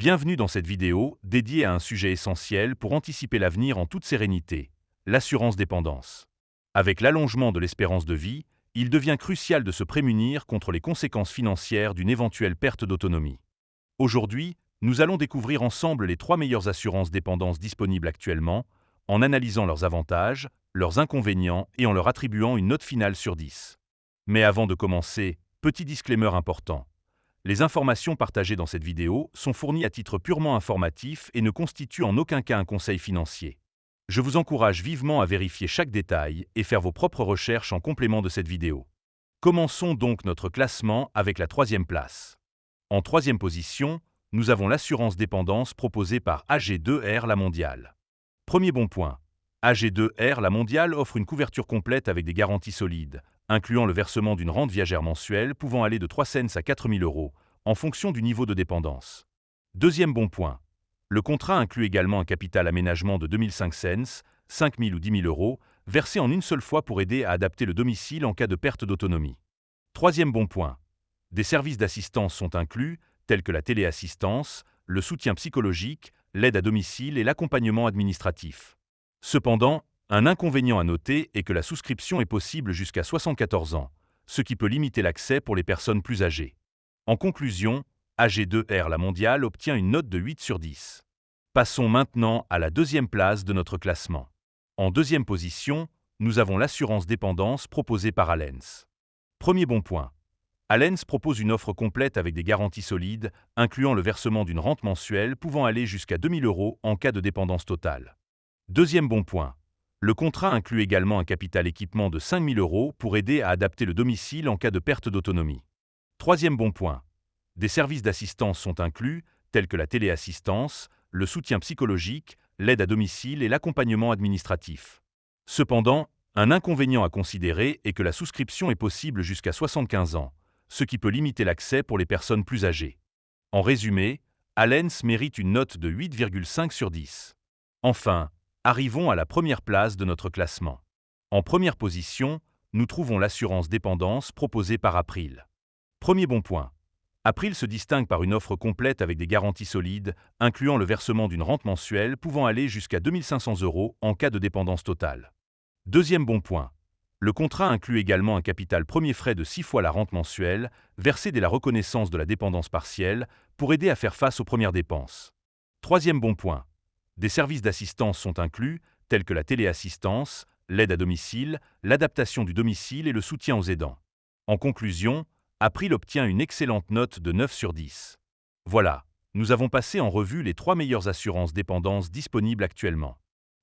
Bienvenue dans cette vidéo dédiée à un sujet essentiel pour anticiper l'avenir en toute sérénité, l'assurance dépendance. Avec l'allongement de l'espérance de vie, il devient crucial de se prémunir contre les conséquences financières d'une éventuelle perte d'autonomie. Aujourd'hui, nous allons découvrir ensemble les 3 meilleures assurances dépendance disponibles actuellement, en analysant leurs avantages, leurs inconvénients et en leur attribuant une note finale sur 10. Mais avant de commencer, petit disclaimer important. Les informations partagées dans cette vidéo sont fournies à titre purement informatif et ne constituent en aucun cas un conseil financier. Je vous encourage vivement à vérifier chaque détail et faire vos propres recherches en complément de cette vidéo. Commençons donc notre classement avec la 3e place. En 3e position, nous avons l'assurance dépendance proposée par AG2R La Mondiale. Premier bon point. AG2R La Mondiale offre une couverture complète avec des garanties solides, incluant le versement d'une rente viagère mensuelle pouvant aller de 3 cents à 4 000 euros, en fonction du niveau de dépendance. Deuxième bon point. Le contrat inclut également un capital aménagement de 2005 cents, 5 000 ou 10 000 euros, versé en une seule fois pour aider à adapter le domicile en cas de perte d'autonomie. Troisième bon point. Des services d'assistance sont inclus, tels que la téléassistance, le soutien psychologique, l'aide à domicile et l'accompagnement administratif. Cependant, un inconvénient à noter est que la souscription est possible jusqu'à 74 ans, ce qui peut limiter l'accès pour les personnes plus âgées. En conclusion, AG2R La Mondiale obtient une note de 8 sur 10. Passons maintenant à la 2e place de notre classement. En 2e position, nous avons l'assurance dépendance proposée par Allianz. Premier bon point. Allianz propose une offre complète avec des garanties solides, incluant le versement d'une rente mensuelle pouvant aller jusqu'à 2 000 euros en cas de dépendance totale. Deuxième bon point. Le contrat inclut également un capital équipement de 5 000 euros pour aider à adapter le domicile en cas de perte d'autonomie. Troisième bon point. Des services d'assistance sont inclus, tels que la téléassistance, le soutien psychologique, l'aide à domicile et l'accompagnement administratif. Cependant, un inconvénient à considérer est que la souscription est possible jusqu'à 75 ans, ce qui peut limiter l'accès pour les personnes plus âgées. En résumé, Allianz mérite une note de 8,5 sur 10. Enfin, arrivons à la 1re place de notre classement. En première position, nous trouvons l'assurance dépendance proposée par April. Premier bon point. April se distingue par une offre complète avec des garanties solides, incluant le versement d'une rente mensuelle pouvant aller jusqu'à 2 500 euros en cas de dépendance totale. Deuxième bon point. Le contrat inclut également un capital premier frais de 6 fois la rente mensuelle, versé dès la reconnaissance de la dépendance partielle, pour aider à faire face aux premières dépenses. Troisième bon point. Des services d'assistance sont inclus, tels que la téléassistance, l'aide à domicile, l'adaptation du domicile et le soutien aux aidants. En conclusion, April obtient une excellente note de 9 sur 10. Voilà, nous avons passé en revue les 3 meilleures assurances dépendance disponibles actuellement.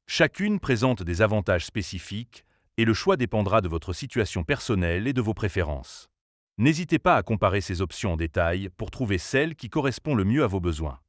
Chacune présente des avantages spécifiques, et le choix dépendra de votre situation personnelle et de vos préférences. N'hésitez pas à comparer ces options en détail pour trouver celle qui correspond le mieux à vos besoins.